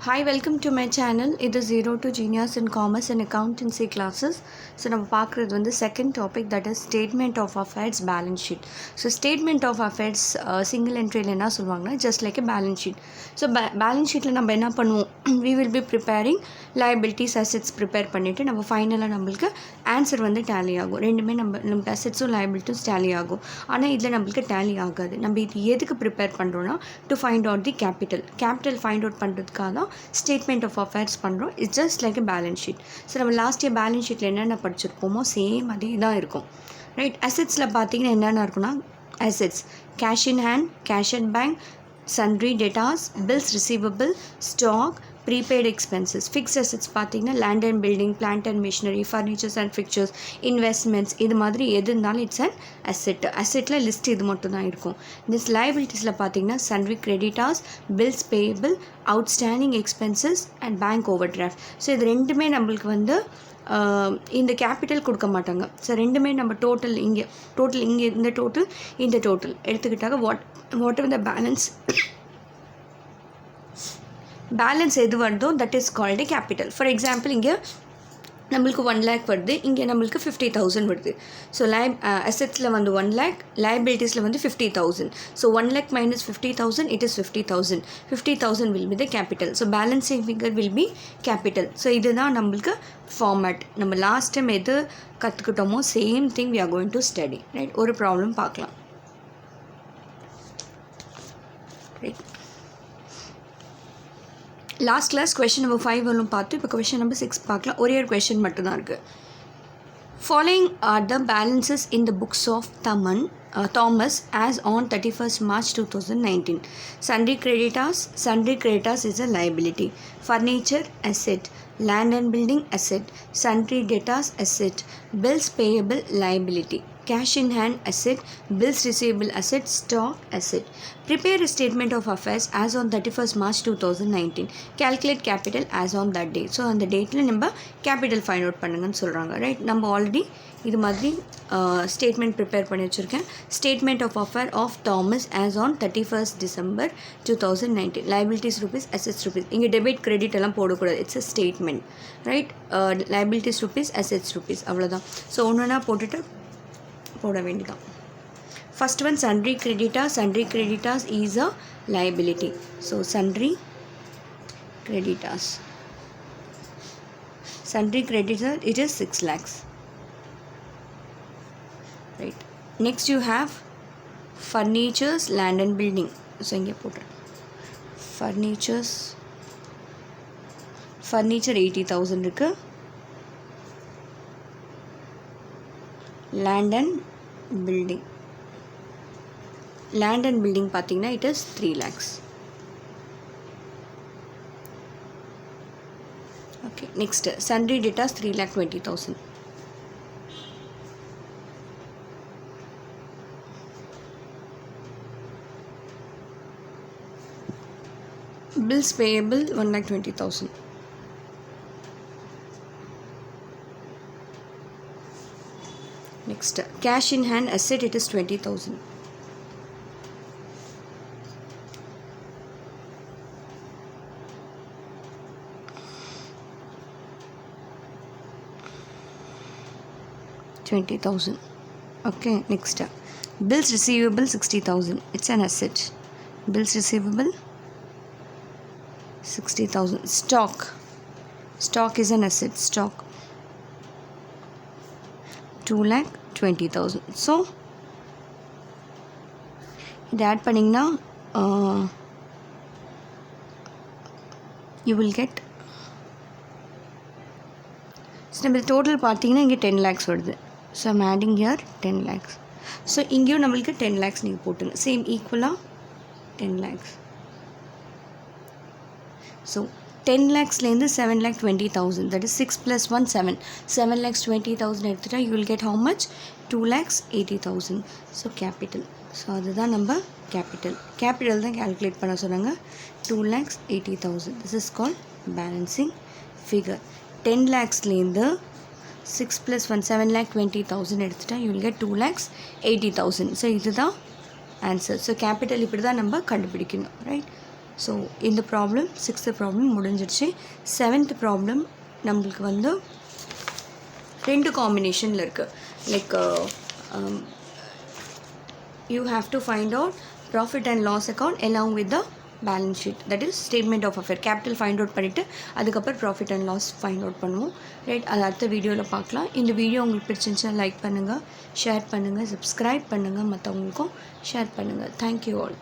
Hi, welcome to my channel. இது 0 to Genius in Commerce and Accountancy classes. So, நம்ம பார்க்குறது வந்து second topic, that is Statement of Affairs Balance Sheet. So, Statement of Affairs single entryல என்ன சொல்லுவாங்கன்னா just like a balance sheet. So, balance sheetல நம்ம என்ன பண்ணுவோம், we will be preparing liabilities assets prepare பண்ணிவிட்டு நம்ம ஃபைனலாக நம்மளுக்கு ஆன்சர் வந்து டேலி ஆகும். ரெண்டுமே நம்ம அசெட்ஸும் லைபிலிட்டியும் டேலி ஆகும். ஆனால் இதில் நம்மளுக்கு டேலி ஆகாது. நம்ம இது எதுக்கு ப்ரிப்பேர் பண்ணுறோன்னா to find out the capital find out பண்ணுறதுக்காக தான் ஸ்டேட்மெண்ட் ஆஃப் அஃபேர்ஸ் பண்ணுறோம். It's just like a balance sheet. So நம்ம லாஸ்ட் இயர் பேலன்ஸ் ஷீட்டில் என்னென்ன படிச்சிருப்போமோ சேம் அதே தான் இருக்கும். ரைட், அசெட்ஸில் பார்த்தீங்கன்னா என்னென்ன இருக்குன்னா assets cash in hand, cash at bank, sundry debtors, bills receivable, stock, prepaid expenses. Fixed assets பார்த்தீங்கன்னா land and building, plant and machinery, furnitures and fixtures, investments, இது மாதிரி எது இருந்தாலும் இட்ஸ் அண்ட் அசெட்டில் லிஸ்ட் இது மட்டும் தான் இருக்கும். திஸ் liabilitiesல பார்த்தீங்கன்னா sundry creditors, bills payable, outstanding expenses and bank overdraft. So இது ரெண்டுமே நம்மளுக்கு வந்து இந்த கேபிட்டல் கொடுக்க மாட்டாங்க. ஸோ ரெண்டுமே நம்ம டோட்டல் இங்கே இந்த டோட்டல் எடுத்துக்கிட்டாங்க. வாட் எவர் த பேலன்ஸ் எது வருதோ that is called capital. For example இங்கே நம்மளுக்கு 1 lakh வருது, இங்கே நம்மளுக்கு 50,000 வருது. ஸோ அசெட்ஸில் வந்து 1 lakh, லைபிலிட்டிஸில் வந்து 50,000. So 1 lakh minus 50,000, it is 50,000. 50,000 will be the capital. So balancing figure will be capital. So இதுதான் நம்மளுக்கு ஃபார்மேட். நம்ம லாஸ்ட் டைம் எது கற்றுக்கிட்டோமோ same thing we are going to study. Right, ஒரு ப்ராப்ளம் பார்க்கலாம். Right, last class question number 5 வரலும் பார்த்து இப்போ கொஷின் நம்பர் 6 பார்க்கலாம். ஒரே ஒரு கொஷின் மட்டும்தான் இருக்குது. Following are the balances in the books of Thomas as on 31st March 2019. Sundry creditors is a liability. Furniture asset, land and building asset, sundry debtors asset, bills payable liability, cash in hand asset, bills receivable asset, stock asset. Prepare a statement of affairs as on 31st March 2019. Calculate capital as on that date. So அந்த டேட்டில் நம்ம capital find out பண்ணுங்கன்னு சொல்கிறாங்க. Right, நம்ம already இது மாதிரி statement prepare பண்ணி வச்சுருக்கேன். Statement of affair of Thomas as on 31st December 2019. Liabilities rupees, assets rupees. இங்கே டெபிட் கிரெடிட் எல்லாம் போடக்கூடாது. It's a statement. Right, liabilities rupees, assets rupees, அவ்வளோதான். ஸோ ஒன்றுனா போட்டுட்டு போட வேண்டியதான். First one sundry creditors is a liability. So sundry creditors it is 6 lakhs. Right, next you have furnitures, land and building. So இங்கே போட்டுறேன். furniture 80,000 இருக்கு. land and building பார்த்தீங்கன்னா it is 3 lakhs. okay, next sundry debtors 3,20,000. bills payable 1,20,000. next cash in hand asset, it is 20,000. Okay, next bills receivable 60,000. it's an asset. bills receivable 60,000. stock is an asset. stock 2,20,000. So இது add பண்ணிங்கன்னா you will get. So நம்ம total பார்த்தீங்கன்னா இங்கே 10 lakhs வருது. So I'm adding here 10 lakhs. So இங்கேயும் நம்மளுக்கு 10 lakhs நீங்கள் போட்டுங்க. சேம் ஈக்குவலாக 10 lakhs. So 10 lakhsலேருந்து 7,20,000, that is 6 plus 1 7. 7,20,000 எடுத்துட்டா you will get how much? 2,80,000. So capital. So அதுதான் நம்ம கேபிட்டல் தான் கேல்குலேட் பண்ண சொன்னாங்க. 2,80,000. This is called balancing figure. 10 lakhsலேருந்து 6 plus 1 7,20,000 எடுத்துட்டா you will get 2,80,000. ஸோ இதுதான் ஆன்சர். ஸோ கேபிட்டல் இப்படி தான் நம்ம கண்டுபிடிக்கணும். ரைட், ஸோ இந்த ப்ராப்ளம் 6th ப்ராப்ளம் முடிஞ்சிருச்சு. 7th ப்ராப்ளம் நம்மளுக்கு வந்து 2 காம்பினேஷனில் இருக்குது. Like you have to find out profit and loss account along with the balance sheet, that is statement of affair. capital find out பண்ணிவிட்டு அதுக்கப்புறம் profit and loss find out பண்ணுவோம். Right, அது அடுத்த வீடியோவில் பார்க்கலாம். இந்த வீடியோ உங்களுக்கு பிடிச்சிருந்துச்சுன்னா லைக் பண்ணுங்கள், ஷேர் பண்ணுங்கள், சப்ஸ்கிரைப் பண்ணுங்கள், மற்றவங்களுக்கும் ஷேர் பண்ணுங்கள். Thank you all.